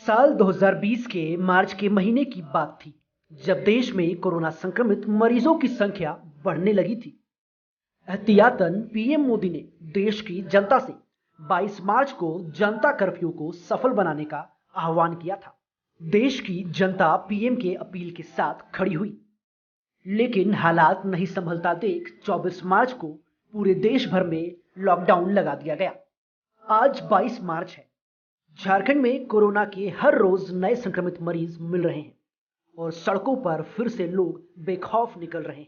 साल 2020 के मार्च के महीने की बात थी, जब देश में कोरोना संक्रमित मरीजों की संख्या बढ़ने लगी थी। एहतियातन पीएम मोदी ने देश की जनता से 22 मार्च को जनता कर्फ्यू को सफल बनाने का आह्वान किया था। देश की जनता पीएम के अपील के साथ खड़ी हुई, लेकिन हालात नहीं संभलता देख 24 मार्च को पूरे देश भर में लॉकडाउन लगा दिया गया। आज 22 मार्च है। झारखंड में कोरोना के हर रोज नए संक्रमित मरीज मिल रहे हैं और सड़कों पर फिर से लोग बेखौफ निकल रहे हैं।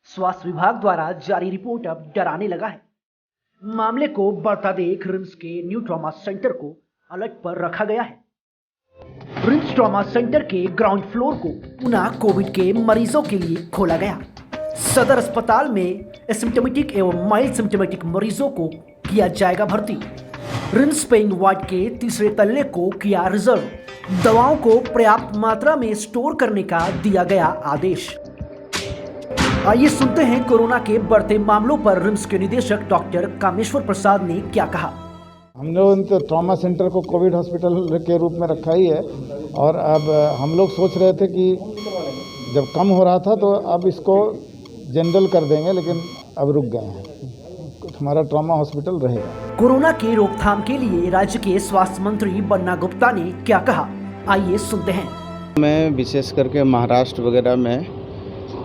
स्वास्थ्य विभाग द्वारा जारी रिपोर्ट अब डराने लगा है। मामले को बढ़ता देख रिम्स के न्यू ट्रॉमा सेंटर को अलर्ट पर रखा गया है। रिम्स ट्रॉमा सेंटर के ग्राउंड फ्लोर को पुनः कोविड के मरीजों के लिए खोला गया। सदर अस्पताल में एसिम्प्टोमेटिक एवं माइल्ड सिम्प्टोमेटिक मरीजों को किया जाएगा भर्ती। रिम्स पेइंग वार्ड के तीसरे तल्ले को किया रिजर्व। दवाओं को पर्याप्त मात्रा में स्टोर करने का दिया गया आदेश। आइए सुनते हैं कोरोना के बढ़ते मामलों पर रिम्स के निदेशक डॉक्टर कामेश्वर प्रसाद ने क्या कहा। हम लोग तो ट्रॉमा सेंटर को कोविड हॉस्पिटल के रूप में रखा ही है और अब हम लोग सोच रहे थे कि जब कम हो रहा था तो अब इसको जनरल कर देंगे, लेकिन अब रुक गए हैं। हमारा ट्रॉमा हॉस्पिटल रहेगा। कोरोना की रोकथाम के लिए राज्य के स्वास्थ्य मंत्री बन्ना गुप्ता ने क्या कहा, आइए सुनते हैं। मैं विशेष करके महाराष्ट्र वगैरह में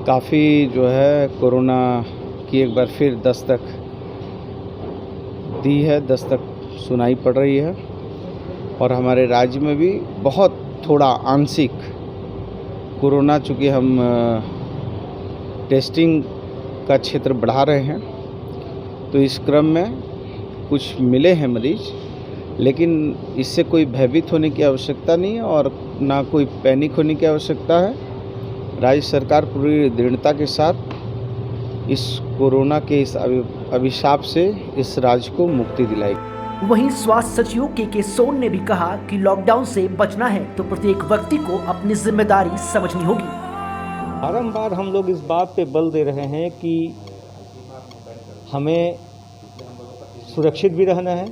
काफ़ी जो है कोरोना की एक बार फिर दस्तक दी है, दस्तक सुनाई पड़ रही है और हमारे राज्य में भी बहुत थोड़ा आंशिक कोरोना, चूँकि हम टेस्टिंग का क्षेत्र बढ़ा रहे हैं तो इस क्रम में कुछ मिले हैं मरीज, लेकिन इससे कोई भयभीत होने की आवश्यकता नहीं है और ना कोई पैनिक होने की आवश्यकता है। राज्य सरकार पूरी दृढ़ता के साथ इस कोरोना के इस अभिशाप से इस राज्य को मुक्ति दिलाएगी। वहीं स्वास्थ्य सचिव के सोन ने भी कहा कि लॉकडाउन से बचना है तो प्रत्येक व्यक्ति को अपनी जिम्मेदारी समझनी होगी। बारंबार हम लोग इस बात पे बल दे रहे हैं कि हमें सुरक्षित भी रहना है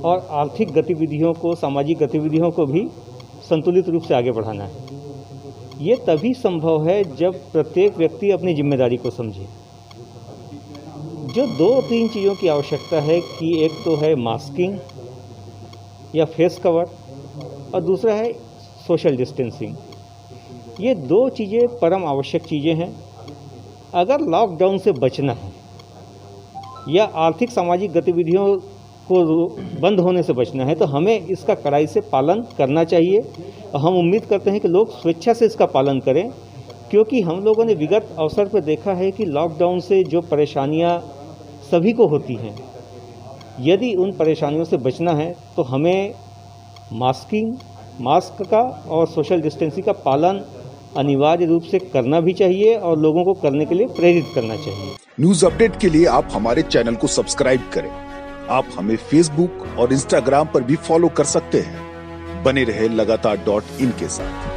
और आर्थिक गतिविधियों को, सामाजिक गतिविधियों को भी संतुलित रूप से आगे बढ़ाना है। ये तभी संभव है जब प्रत्येक व्यक्ति अपनी जिम्मेदारी को समझे। जो 2-3 चीज़ों की आवश्यकता है कि एक तो है मास्किंग या फेस कवर और दूसरा है सोशल डिस्टेंसिंग। ये 2 चीज़ें परम आवश्यक चीज़ें हैं। अगर लॉकडाउन से बचना है या आर्थिक सामाजिक गतिविधियों को बंद होने से बचना है तो हमें इसका कड़ाई से पालन करना चाहिए और हम उम्मीद करते हैं कि लोग स्वेच्छा से इसका पालन करें, क्योंकि हम लोगों ने विगत अवसर पर देखा है कि लॉकडाउन से जो परेशानियां सभी को होती हैं, यदि उन परेशानियों से बचना है तो हमें मास्क का और सोशल डिस्टेंसिंग का पालन अनिवार्य रूप से करना भी चाहिए और लोगों को करने के लिए प्रेरित करना चाहिए। न्यूज अपडेट के लिए आप हमारे चैनल को सब्सक्राइब करें। आप हमें फेसबुक और इंस्टाग्राम पर भी फॉलो कर सकते हैं। बने रहे लगातार .in के साथ।